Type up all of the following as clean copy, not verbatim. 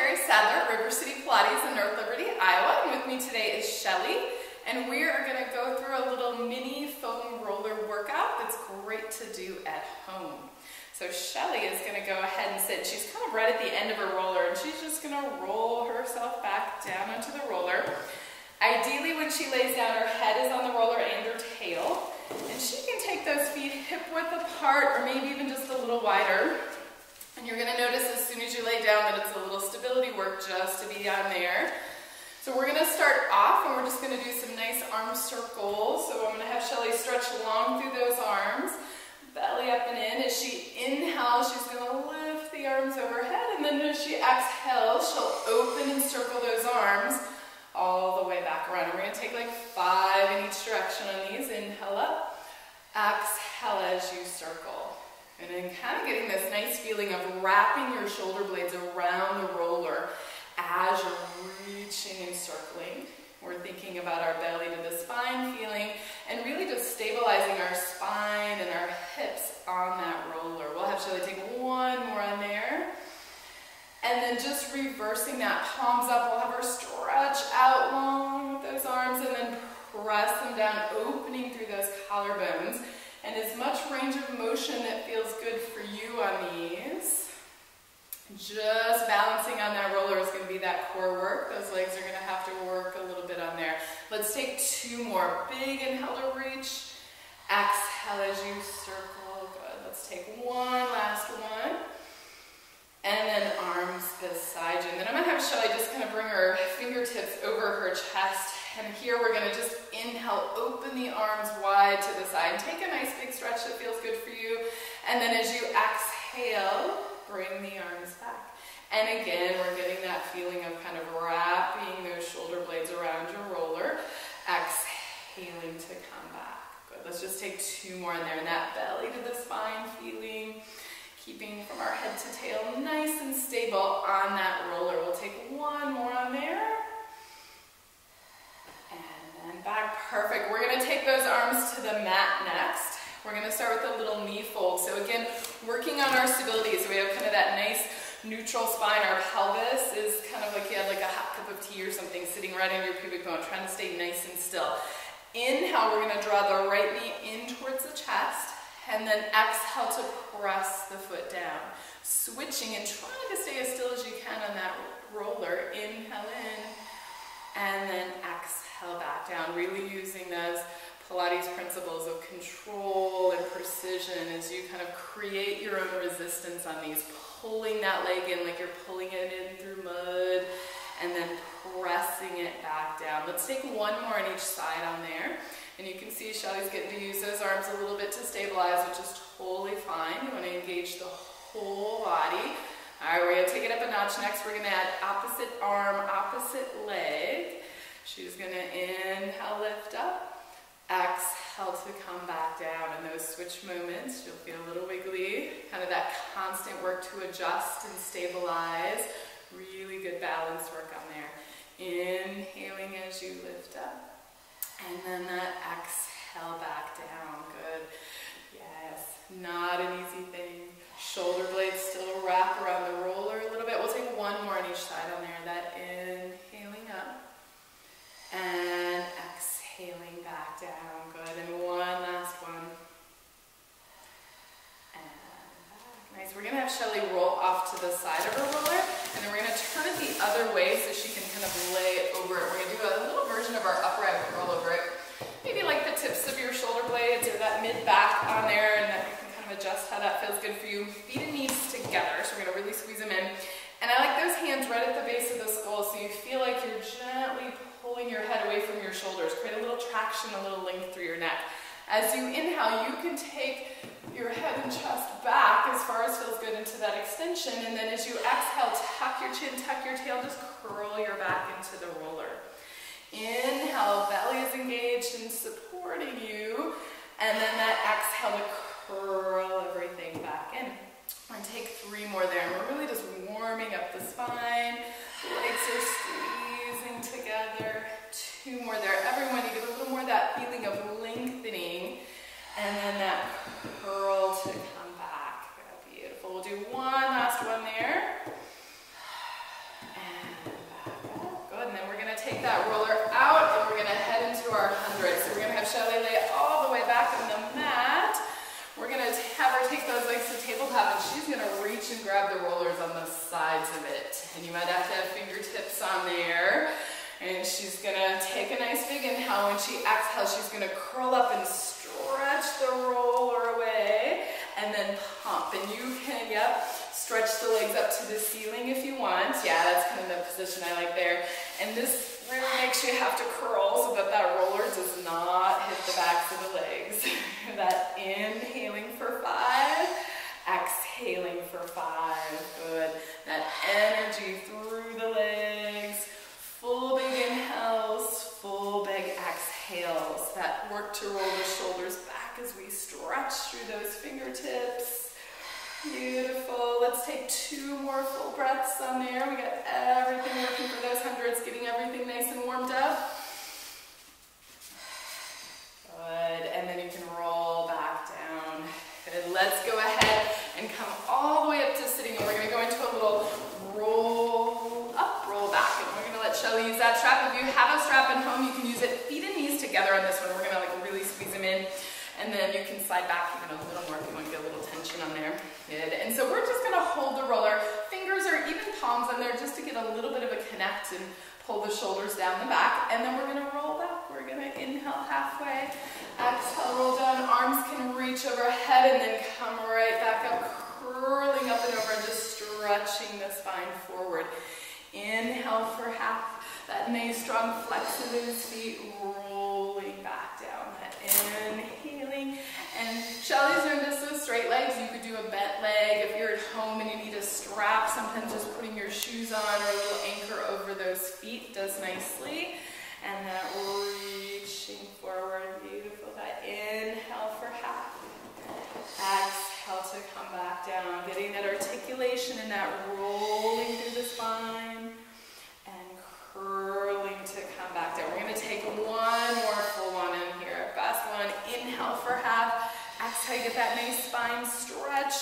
Rivercity Pilates in North Liberty, Iowa, and with me today is Shelly, and we are going to go through a little mini foam roller workout that's great to do at home. So Shelly is going to go ahead and sit. She's kind of right at the end of her roller, and she's just going to roll herself back down onto the roller. Ideally, when she lays down, her head is on the roller and her tail, and she can take those feet hip-width apart or maybe even just a little wider. And you're going to notice as soon as you lay down that it's a little stability work just to be down there. So we're going to start off and we're just going to do some nice arm circles. So I'm going to have Shelly stretch long through those arms, belly up and in. As she inhales, she's going to lift the arms overhead, and then as she exhales, she'll open and circle those arms all the way back around. And we're going to take like 5 in each direction on these. Inhale up, exhale as you circle. And then kind of getting this nice feeling of wrapping your shoulder blades around the roller as you're reaching and circling. We're thinking about our belly to the spine feeling and really just stabilizing our spine and our hips on that roller. We'll have Shelly take one more on there. And then just reversing that, palms up. We'll have her stretch out long with those arms and then press them down, opening through those collarbones. And as much range of motion that feels good for you on these. Just balancing on that roller is going to be that core work. Those legs are going to have to work a little bit on there. Let's take 2 more. Big inhale to reach. Exhale as you circle. Good. Let's take one last one. And then arms beside you. And then I'm going to have Shelly just kind of bring her fingertips over her chest. And here we're going to just inhale, open the arms wide to the side. Take a nice big stretch that feels good for you. And then as you exhale, bring the arms back. And again, we're getting that feeling of kind of wrapping those shoulder blades around your roller. Exhaling to come back. Good. Let's just take 2 more in there. And that belly to the spine feeling. Keeping from our head to tail nice and stable on that roller. We'll take 1 more on there. And then back. Perfect. We're going to take those arms to the mat next. We're going to start with a little knee fold. So again, working on our stability. So we have kind of that nice neutral spine. Our pelvis is kind of like you had like a hot cup of tea or something sitting right on your pubic bone, trying to stay nice and still. Inhale, we're going to draw the right knee in towards the chest. And then exhale to press the foot down. Switching and trying to stay as still as you can on that roller. Inhale in, and then exhale back down. Really using those Pilates principles of control and precision as you kind of create your own resistance on these. Pulling that leg in like you're pulling it in through mud, and then pressing it back down. Let's take 1 more on each side on there. And you can see Shelly's getting to use those arms a little bit to stabilize, which is totally fine. You want to engage the whole body. All right, we're going to take it up a notch. Next, we're going to add opposite arm, opposite leg. She's going to inhale, lift up. Exhale to come back down. And those switch moments, you'll feel a little wiggly. Kind of that constant work to adjust and stabilize. Really good balance work on there. Inhaling as you lift up. And then that exhale back down. Good. Yes, not an easy thing. Shoulder blades still wrap around the roller a little bit. We'll take 1 more on each side on there. That inhaling up and exhaling back down. Good. And one last one. And back. Nice. We're going to have Shelly roll off to the side of her roller, and then we're going to turn it the other way so she can kind of lay over it. We're going to do a little version of our upright roll over it. Maybe like the tips of your shoulder blades or that mid-back on there, and that you can kind of adjust how that feels good for you. Feet and knees together, so we're going to really squeeze them in. And I like those hands right at the base of the skull, so you feel like you're gently pulling your head away from your shoulders. Create a little traction, a little length through your neck. As you inhale, you can take your head and chest back as far as feels good into that extension, and then as you exhale, tuck your chin, tuck your tail, just curl your back into the roller. Inhale, belly is engaged and supporting you, and then that exhale to curl everything back in. And take 3 more there, and we're really just warming up the spine. Legs are squeezing together. 2 more there. Everyone, you get a little more of that feeling of lengthening, and then that curl to come back. Beautiful. We'll do one last one there. that roller out, and we're gonna head into our 100. So we're gonna have Shelly lay all the way back on the mat. We're gonna have her take those legs to tabletop, and she's gonna reach and grab the rollers on the sides of it. And you might have to have fingertips on there. And she's gonna take a nice big inhale. When she exhales, she's gonna curl up and stretch the roller away, and then pump. And you can, stretch the legs up to the ceiling if you want. Yeah, that's kind of the position I like there. And this really makes you have to curl so that that roller does not hit the backs of the legs. That inhaling for 5, exhaling for 5. Good. That energy through the legs. Full big inhales, full big exhales. That work to roll the shoulders back as we stretch through those fingertips. Beautiful. Let's take 2 more full breaths on there. We got everything working for those 100s, getting everything nice and warmed up. Good. And then you can roll back down. Good. Let's go ahead and come all the way up to sitting. And we're going to go into a little roll up, roll back. And we're going to let Shelly use that strap. If you have a strap at home, you can use it feet and knees together on this one. We're going to really squeeze them in. And then you can slide back even a little more if you want to get a little tension on there. Good. And so we're just going to hold the roller, fingers or even palms on there, just to get a little bit of a connect and pull the shoulders down the back. And then we're going to roll back. We're going to inhale halfway. Exhale, roll down. Arms can reach overhead and then come right back up, curling up and over and just stretching the spine forward. Inhale for half. That nice strong flex of those feet, rolling back down. That inhaling. And Shelly's doing this with straight legs. You could do a bent leg if you're at home and you need a strap. Sometimes just putting your shoes on or a little anchor over those feet does nicely. And that reaching forward, beautiful. That inhale for half. Exhale to come back down. Getting that articulation and that rolling through the spine. Curling to come back down. We're going to take 1 more full one in here. Best one. Inhale for half. Exhale, get that nice spine stretch.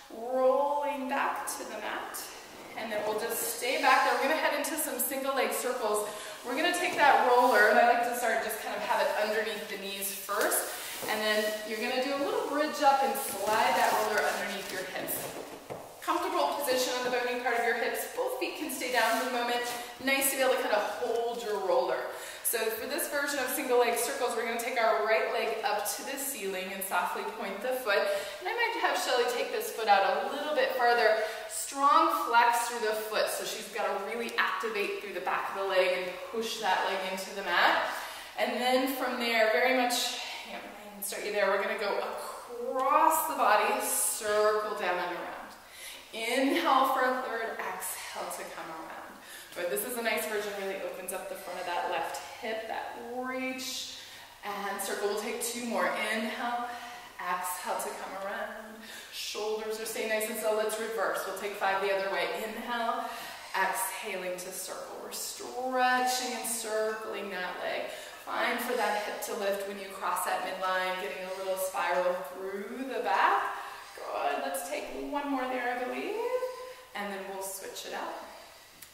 Rolling back to the mat. And then we'll just stay back there. We're going to head into some single leg circles. We're going to take that roller, and I like to start just kind of have it underneath the knees first. And then you're going to do a little bridge up and slide that roller underneath your hips. Comfortable position on the bony part of your hips. Both feet can stay down for a moment. Nice to be able to kind of hold your roller. So for this version of single leg circles, we're going to take our right leg up to the ceiling and softly point the foot. And I might have Shelly take this foot out a little bit farther. Strong flex through the foot. So she's got to really activate through the back of the leg and push that leg into the mat. And then from there, very much, I can start you there. We're going to go across the body, circle down and around. Inhale for a third, exhale to come around. But this is a nice version, really opens up the front of that left hip, that reach, and circle. We'll take 2 more. Inhale, exhale to come around. Shoulders are staying nice and slow. Let's reverse. We'll take 5 the other way. Inhale, exhaling to circle. We're stretching and circling that leg. Find for that hip to lift when you cross that midline, getting a little spiral through the back. Good. Let's take 1 more there, I believe. And then we'll switch it out.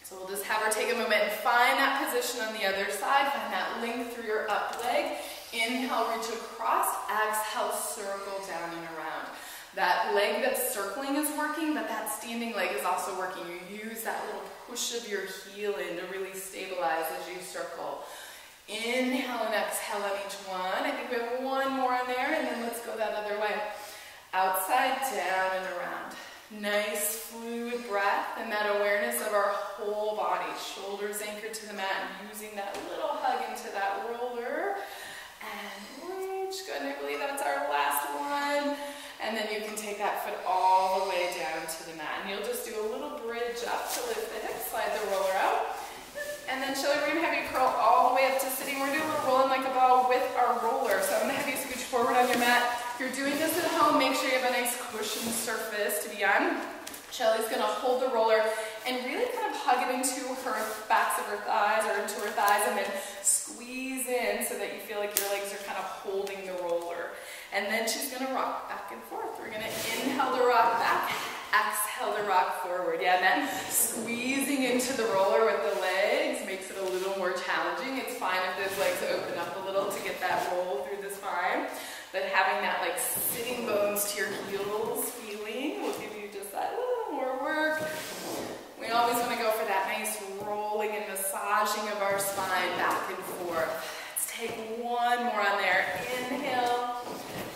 So we'll just have her take a moment and find that position on the other side. Find that length through your up leg. Inhale, reach across. Exhale, circle down and around. That leg that's circling is working, but that standing leg is also working. You use that little push of your heel in to really stabilize as you circle. Inhale and exhale on each one. I think we have 1 more in there, and then let's go that other way. Outside, down, and around. Nice fluid breath and that awareness of our whole body. Shoulders anchored to the mat and using that little hug into that roller. And reach. Good. And I believe that's our last one. And then you can take that foot all the way down to the mat. And you'll just do a little bridge up to lift the hips. Slide the roller out. And then Shelly, we're going to have you curl all the way up to sitting. We're going to do a little rolling like a ball with our roller. So I'm going to have you scooch forward on your mat. If you're doing this at home, make sure you have a nice cushioned surface to be on. Shelly's going to hold the roller and really kind of hug it into her backs of her thighs or into her thighs and then squeeze in so that you feel like your legs are kind of holding the roller. And then she's going to rock back and forth. We're going to inhale to rock back. exhale to rock forward. Yeah, and that squeezing into the roller with the legs makes it a little more challenging. It's fine if those legs open up a little to get that roll through the spine, but having that like sitting bones to your heels feeling will give you just that little more work. We always want to go for that nice rolling and massaging of our spine back and forth. Let's take one more on there. Inhale,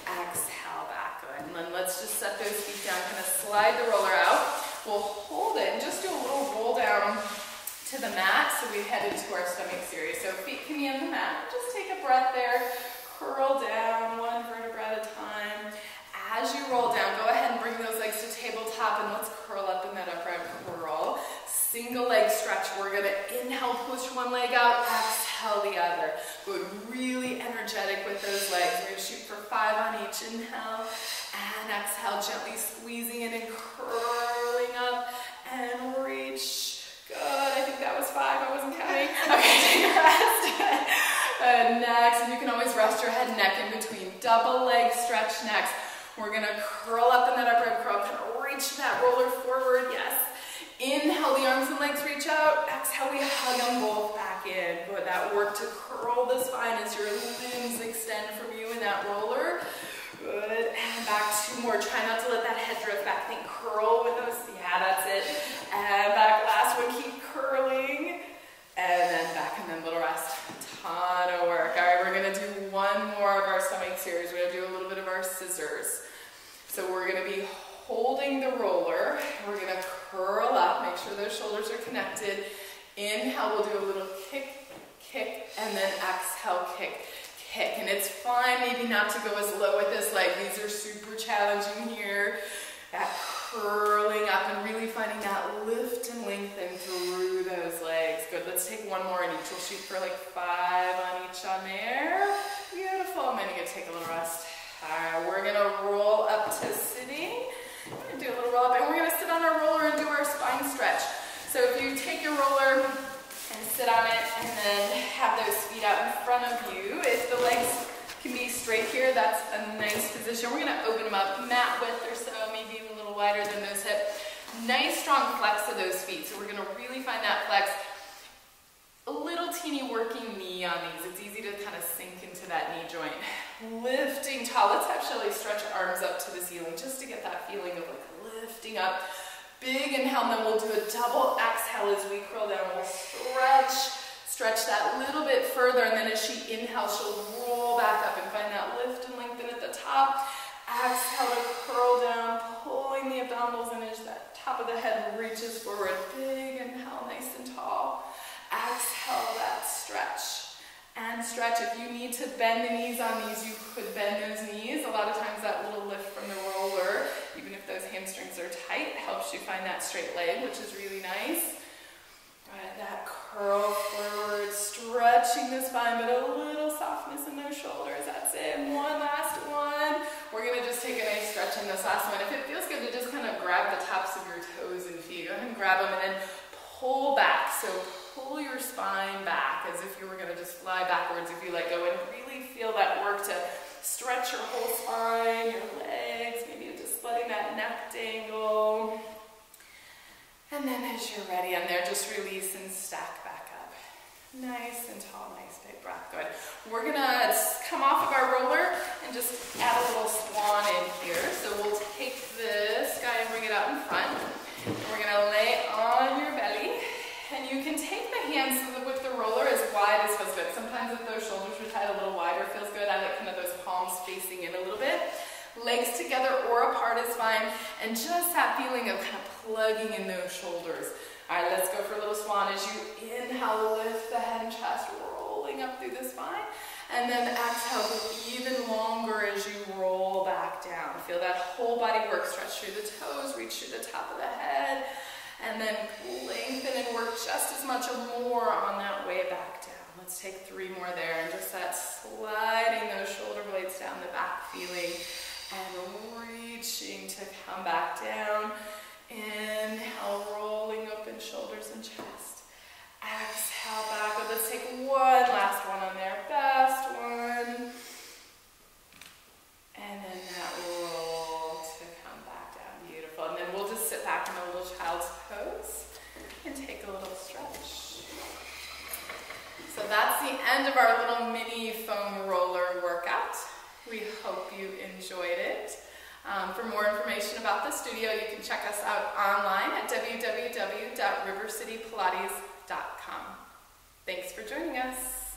exhale back. Good. And then let's just set those feet down, kind of slide the roller out. We'll hold it and just do a little roll down to the mat so we head into our stomach series. So feet can be on the mat. Just take a breath there. Curl down one vertebra at a time. As you roll down, go ahead and bring those legs to tabletop and let's curl up in that upright curl. Single leg stretch. We're going to inhale, push one leg out, exhale the other. Good, really energetic with those legs. We're going to shoot for 5 on each inhale and exhale, gently squeezing in and curling up and reach. Good, I think that was 5, I wasn't counting. Okay, take a rest. And next, and you can always rest your head and neck in between. Double leg stretch next. We're going to curl up in that upright curl, kind of reach that roller forward, yes. Inhale, the arms and legs reach out. Exhale, we hug them both back in. Good, that work to curl the spine as your limbs extend from you in that roller. Good, and back 2 more. Try not to let that head drift back. Think curl with those, yeah, that's it. And back, last one, keep curling. And then back, and then little rest. Ton of work. All right, we're gonna do one more of our stomach series. We're gonna do a little bit of our scissors. So we're gonna be holding the roller. We're gonna curl up, make sure those shoulders are connected. Inhale, we'll do a little kick, kick, and then exhale, kick, kick. And it's fine maybe not to go as low with this leg. These are super challenging here. That curling up and really finding that lift and lengthen through those legs. Good, let's take one more in each. We'll shoot for like 5 on each on there. Beautiful, I'm gonna take a little rest. All right, we're gonna roll up to sitting. I'm gonna do a little roll up and we're gonna sit on our roller and do our spine stretch. So if you take your roller and sit on it and then have those feet out in front of you, if the legs can be straight here, that's a nice position. We're gonna open them up mat width or so, maybe a little wider than those hips. Nice strong flex of those feet. So we're gonna really find that flex. A little teeny working knee on these. It's easy to kind of sink into that knee joint. Lifting tall. Let's have Shelly stretch arms up to the ceiling just to get that feeling of like lifting up. Big inhale, and then we'll do a double exhale as we curl down. We'll stretch that little bit further, and then as she inhales, she'll roll back up and find that lift and lengthen at the top. Exhale to curl down, pulling the abdominals in as that top of the head reaches forward. Big inhale, nice and tall. Exhale, that stretch. And stretch. If you need to bend the knees on these, you could bend those knees. A lot of times that little lift from the roller, even if those hamstrings are tight, helps you find that straight leg, which is really nice. That curl forward, stretching the spine, but a little softness in those shoulders. That's it. One last one. We're going to just take a nice stretch in this last one. If it feels good to just kind of grab the tops of your toes and feet, go ahead and grab them and then pull back. So pull your spine back as if you were going to just fly backwards if you let go, and really feel that work to stretch your whole spine, your legs, maybe just letting that neck dangle. And then as you're ready on there, just release and stack back up. Nice and tall, nice big breath. Good. We're gonna come off of our roller and just add a little swan in here. So we'll take this guy and bring it out in front. And we're gonna lay on your belly. And you can take the hands with the roller as wide as feels good. Sometimes if those shoulders are tied a little wider, feels good. I like kind of those palms facing in a little bit. Legs together or apart is fine. And just that feeling of kind of plugging in those shoulders. All right, let's go for a little swan. As you inhale, lift the head and chest, rolling up through the spine. And then exhale, go even longer as you roll back down. Feel that whole body work. Stretch through the toes, reach through the top of the head. And then lengthen and work just as much or more on that way back down. Let's take 3 more there. And just that sliding those shoulder blades down the back feeling. And reaching to come back down. Inhale, rolling open shoulders and chest. Exhale back. Let's take one last one on there. Best one. And then that roll to come back down. Beautiful. And then we'll just sit end of our little mini foam roller workout. We hope you enjoyed it. For more information about the studio, you can check us out online at www.rivercitypilates.com. Thanks for joining us.